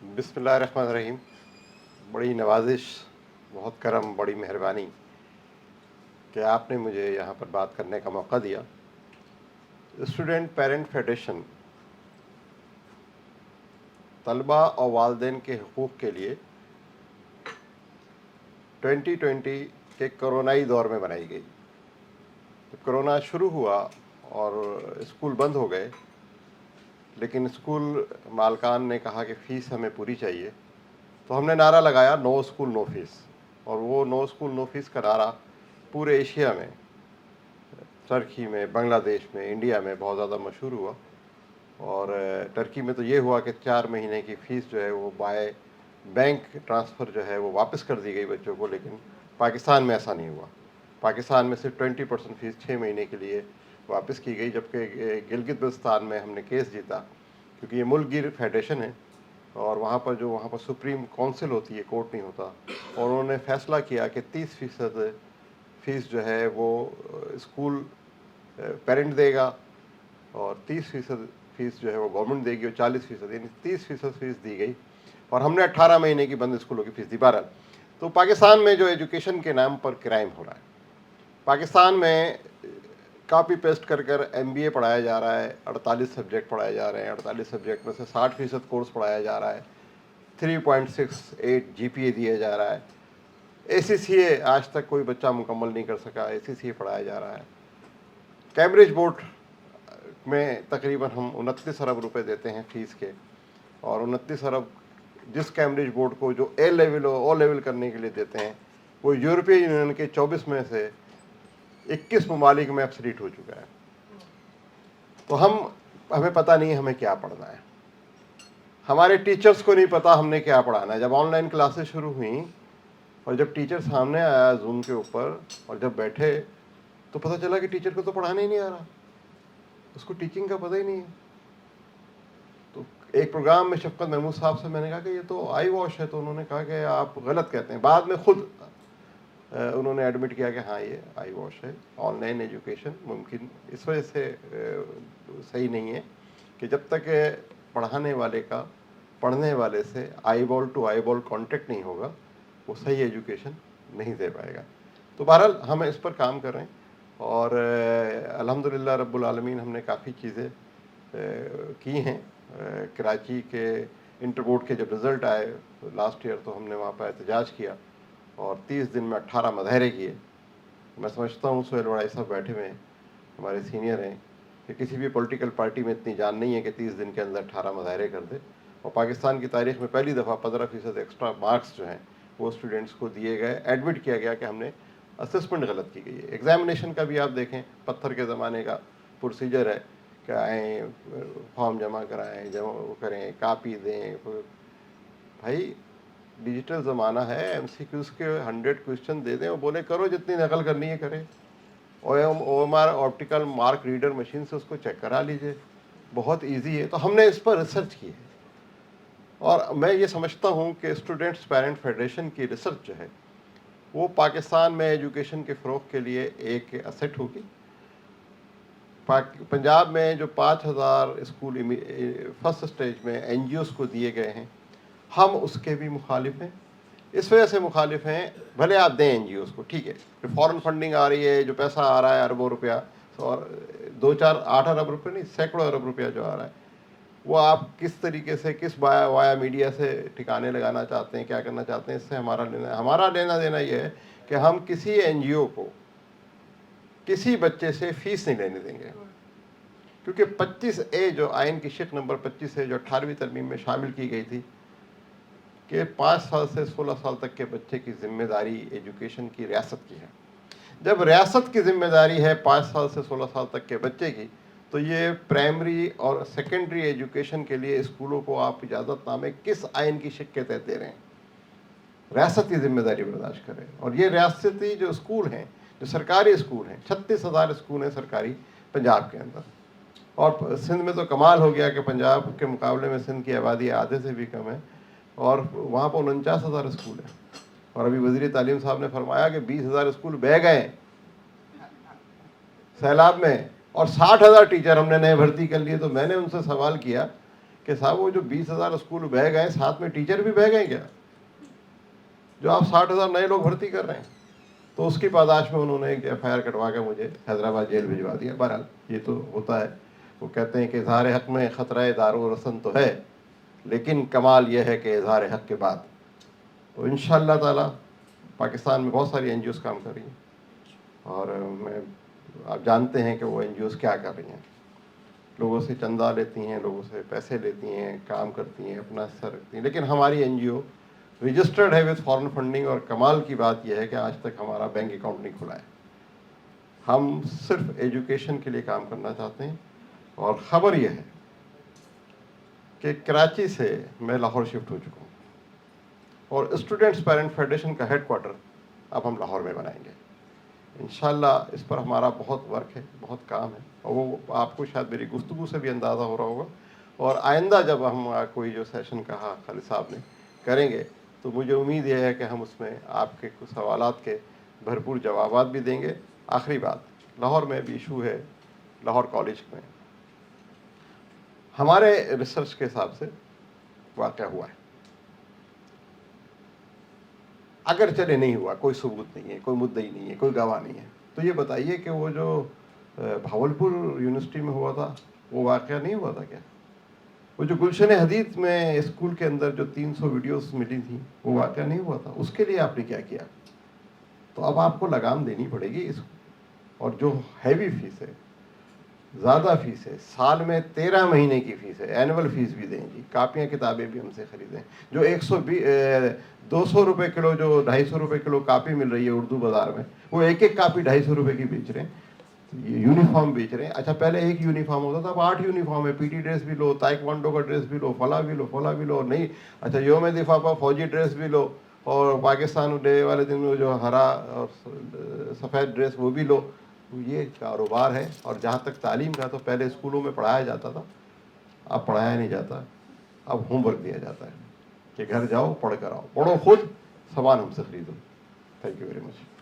بسم اللہ الرحمن الرحیم. بڑی نوازش، بہت کرم، بڑی مہربانی کہ آپ نے مجھے یہاں پر بات کرنے کا موقع دیا. اسٹوڈنٹ پیرنٹ فیڈریشن طلبہ اور والدین کے حقوق کے لیے 2020 کے کرونائی دور میں بنائی گئی. جب کرونا شروع ہوا اور اسکول بند ہو گئے، لیکن اسکول مالکان نے کہا کہ فیس ہمیں پوری چاہیے، تو ہم نے نعرہ لگایا نو اسکول نو فیس. اور وہ نو اسکول نو فیس کا نعرہ پورے ایشیا میں، ترکی میں، بنگلہ دیش میں، انڈیا میں بہت زیادہ مشہور ہوا. اور ترکی میں تو یہ ہوا کہ 4 مہینے کی فیس جو ہے وہ بائی بینک ٹرانسفر جو ہے وہ واپس کر دی گئی بچوں کو. لیکن پاکستان میں ایسا نہیں ہوا. پاکستان میں صرف 20% فیس 6 مہینے کے لیے واپس کی گئی. جبکہ گلگت بلتستان میں ہم نے کیس جیتا، کیونکہ یہ ملک گیر فیڈریشن ہے اور وہاں پر سپریم کونسل ہوتی ہے، کورٹ نہیں ہوتا. اور انہوں نے فیصلہ کیا کہ 30% فیس جو ہے وہ اسکول پیرنٹ دے گا اور 30% فیس جو ہے وہ گورنمنٹ دے گی، اور 40% یعنی 30% فیس دی گئی. اور ہم نے 18 مہینے کی بند اسکولوں کی فیس دی. بہرحال تو پاکستان میں جو ایجوکیشن کے نام پر کرائم ہو رہا ہے، پاکستان میں کاپی پیسٹ کر ایم بی اے پڑھایا جا رہا ہے، 48 سبجیکٹ پڑھائے جا رہے ہیں. 48 سبجیکٹ میں سے 60% کورس پڑھایا جا رہا ہے. 3.68 جی پی اے دیا جا رہا ہے. اے سی سی اے آج تک کوئی بچہ مکمل نہیں کر سکا، اے سی سی اے پڑھایا جا رہا ہے. کیمبرج بورڈ میں تقریباً ہم 29 ارب روپے دیتے ہیں فیس کے، اور 29 ارب جس کیمبرج بورڈ کو جو اے لیول اور او لیول کرنے کے لیے دیتے ہیں، وہ یورپی یونین کے 24 میں سے 21 ممالک میں ایبسلیٹ ہو چکا ہے. تو ہمیں پتہ نہیں ہمیں کیا پڑھنا ہے. ہمارے ٹیچرز کو نہیں پتا ہم نے کیا پڑھانا ہے. جب آن لائن کلاسز شروع ہوئیں اور جب ٹیچر سامنے آیا زوم کے اوپر اور جب بیٹھے، تو پتہ چلا کہ ٹیچر کو تو پڑھانا ہی نہیں آ رہا، اس کو ٹیچنگ کا پتہ ہی نہیں ہے. تو ایک پروگرام میں شفقت محمود صاحب سے میں نے کہا کہ یہ تو آئی واش ہے. تو انہوں نے کہا کہ آپ غلط کہتے ہیں. بعد میں خود انہوں نے ایڈمٹ کیا کہ ہاں یہ آئی واش ہے. آن لائن ایجوکیشن ممکن اس وجہ سے صحیح نہیں ہے کہ جب تک پڑھانے والے کا پڑھنے والے سے آئی بال ٹو آئی بال کانٹیکٹ نہیں ہوگا، وہ صحیح ایجوکیشن نہیں دے پائے گا. تو بہرحال ہم اس پر کام کر رہے ہیں، اور الحمدللہ رب العالمین ہم نے کافی چیزیں کی ہیں. کراچی کے انٹر بورڈ کے جب رزلٹ آئے لاسٹ ایئر، تو ہم نے وہاں پر احتجاج کیا اور 30 دن میں 18 مظاہرے کیے. میں سمجھتا ہوں سہیل وڑائی صاحب بیٹھے ہوئے ہیں، ہمارے سینئر ہیں، کہ کسی بھی پولیٹیکل پارٹی میں اتنی جان نہیں ہے کہ 30 دن کے اندر 18 مظاہرے کر دے. اور پاکستان کی تاریخ میں پہلی دفعہ 15% ایکسٹرا مارکس جو ہیں وہ اسٹوڈنٹس کو دیے گئے. ایڈمٹ کیا گیا کہ ہم نے اسسمنٹ غلط کی گئی ہے. ایگزامینیشن کا بھی آپ دیکھیں، پتھر کے زمانے کا پروسیجر ہے کہ آئیں فارم جمع کرائیں، جمع کریں، کاپی دیں. بھائی ڈیجیٹل زمانہ ہے، ایم سی کیوز کے 100 کوشچن دے دیں اور بولے کرو جتنی نقل کرنی ہے کریں. O M R optical mark reader machine سے اس کو چیک کرا لیجئے، بہت ایزی ہے. تو ہم نے اس پر ریسرچ کی ہے، اور میں یہ سمجھتا ہوں کہ اسٹوڈنٹس پیرنٹ فیڈریشن کی ریسرچ جو ہے وہ پاکستان میں ایجوکیشن کے فروغ کے لیے ایک اسٹ ہوگی. پنجاب میں جو 5000 اسکول فرسٹ اسٹیج میں این جی اوز کو دیے گئے ہیں، ہم اس کے بھی مخالف ہیں. اس وجہ سے مخالف ہیں، بھلے آپ دیں این جی اوز کو، ٹھیک ہے، فورن فنڈنگ آ رہی ہے، جو پیسہ آ رہا ہے اربوں روپیہ، اور 8 ارب روپے نہیں، سینکڑوں ارب روپیہ جو آ رہا ہے، وہ آپ کس طریقے سے، کس وایا میڈیا سے ٹھکانے لگانا چاہتے ہیں، کیا کرنا چاہتے ہیں، اس سے ہمارا لینا دینا یہ ہے کہ ہم کسی این جی او کو کسی بچے سے فیس نہیں لینے دیں گے. کیونکہ 25A جو آئین کی شق نمبر 25 جو 18ویں ترمیم میں شامل کی گئی تھی کہ 5 سال سے 16 سال تک کے بچے کی ذمہ داری ایجوکیشن کی ریاست کی ہے. جب ریاست کی ذمہ داری ہے 5 سال سے 16 سال تک کے بچے کی، تو یہ پرائمری اور سیکنڈری ایجوکیشن کے لیے اسکولوں کو آپ اجازت نامے کس آئین کی شق کے تحت دے رہے ہیں؟ ریاست کی ذمہ داری برداشت کریں. اور یہ ریاستی جو اسکول ہیں، جو سرکاری اسکول ہیں، 36,000 اسکول ہیں سرکاری پنجاب کے اندر. اور سندھ میں تو کمال ہو گیا کہ پنجاب کے مقابلے میں سندھ کی آبادی آدھے سے بھی کم ہے، اور وہاں پر 49,000 اسکول ہیں. اور ابھی وزیر تعلیم صاحب نے فرمایا کہ 20,000 اسکول بہہ گئے سیلاب میں، اور 60,000 ٹیچر ہم نے نئے بھرتی کر لیے. تو میں نے ان سے سوال کیا کہ صاحب وہ جو 20,000 اسکول بہ گئے ساتھ میں ٹیچر بھی بہ گئے کیا، جو آپ 60,000 نئے لوگ بھرتی کر رہے ہیں. تو اس کی پاداش میں انہوں نے ایک FIR کٹوا کے مجھے حیدرآباد جیل بھجوا دیا. بہرحال یہ تو ہوتا ہے. وہ کہتے ہیں کہ اظہار حق میں خطرہ دار و رسن تو ہے، لیکن کمال یہ ہے کہ اظہار حق کے بعد. تو انشاءاللہ تعالی پاکستان میں بہت ساری NGOs کام کر رہی ہیں، اور آپ جانتے ہیں کہ وہ NGOs کیا کر رہی ہیں. لوگوں سے چندہ لیتی ہیں، لوگوں سے پیسے لیتی ہیں، کام کرتی ہیں، اپنا حصہ رکھتی ہیں. لیکن ہماری NGO رجسٹرڈ ہے وتھ فارن فنڈنگ، اور کمال کی بات یہ ہے کہ آج تک ہمارا بینک اکاؤنٹ نہیں کھلا ہے. ہم صرف ایجوکیشن کے لیے کام کرنا چاہتے ہیں. اور خبر یہ ہے کہ کراچی سے میں لاہور شفٹ ہو چکا ہوں، اور اسٹوڈنٹس پیرنٹ فیڈریشن کا ہیڈ کوارٹر اب ہم لاہور میں بنائیں گے. انشاءاللہ اس پر ہمارا بہت ورک ہے، بہت کام ہے، اور وہ آپ کو شاید میری گفتگو سے بھی اندازہ ہو رہا ہوگا. اور آئندہ جب ہم کوئی جو سیشن کہا خالد صاحب نے کریں گے، تو مجھے امید یہ ہے کہ ہم اس میں آپ کے کچھ سوالات کے بھرپور جوابات بھی دیں گے. آخری بات، لاہور میں بھی ایشو ہے. لاہور کالج میں ہمارے ریسرچ کے حساب سے واقعہ ہوا ہے، اگر چلے نہیں ہوا، کوئی ثبوت نہیں ہے، کوئی مدعی نہیں ہے، کوئی گواہ نہیں ہے، تو یہ بتائیے کہ وہ جو بھاولپور یونیورسٹی میں ہوا تھا وہ واقعہ نہیں ہوا تھا کیا؟ وہ جو گلشن حدیث میں اسکول کے اندر جو 300 ویڈیوز ملی تھیں وہ واقعہ نہیں ہوا تھا؟ اس کے لیے آپ نے کیا کیا؟ تو اب آپ کو لگام دینی پڑے گی اس کو. اور جو ہیوی فیس ہے، زیادہ فیس ہے، سال میں 13 مہینے کی فیس ہے، اینول فیس بھی دیں جی، کاپیاں کتابیں بھی ہم سے خریدیں. جو 200 روپے کلو، جو 250 روپے کلو کاپی مل رہی ہے اردو بازار میں، وہ ایک ایک کاپی 250 روپے کی بیچ رہے ہیں. یونیفارم بیچ رہے ہیں. اچھا پہلے ایک یونیفارم ہوتا تھا، اب 8 یونیفارم ہے. PT ڈریس بھی لو، تائیکوانڈو کا ڈریس بھی لو، فلاں بھی لو، فلاں بھی لو. نہیں اچھا یوم دفاع پر فوجی ڈریس بھی لو، اور پاکستان ڈے والے دن میں جو ہرا اور سفید ڈریس وہ بھی لو. یہ کاروبار ہے. اور جہاں تک تعلیم کا، تو پہلے اسکولوں میں پڑھایا جاتا تھا، اب پڑھایا نہیں جاتا، اب ہوم ورک دیا جاتا ہے کہ گھر جاؤ پڑھ کر آؤ. پڑھو خود، سامان ہم سے خریدو. Thank you very much.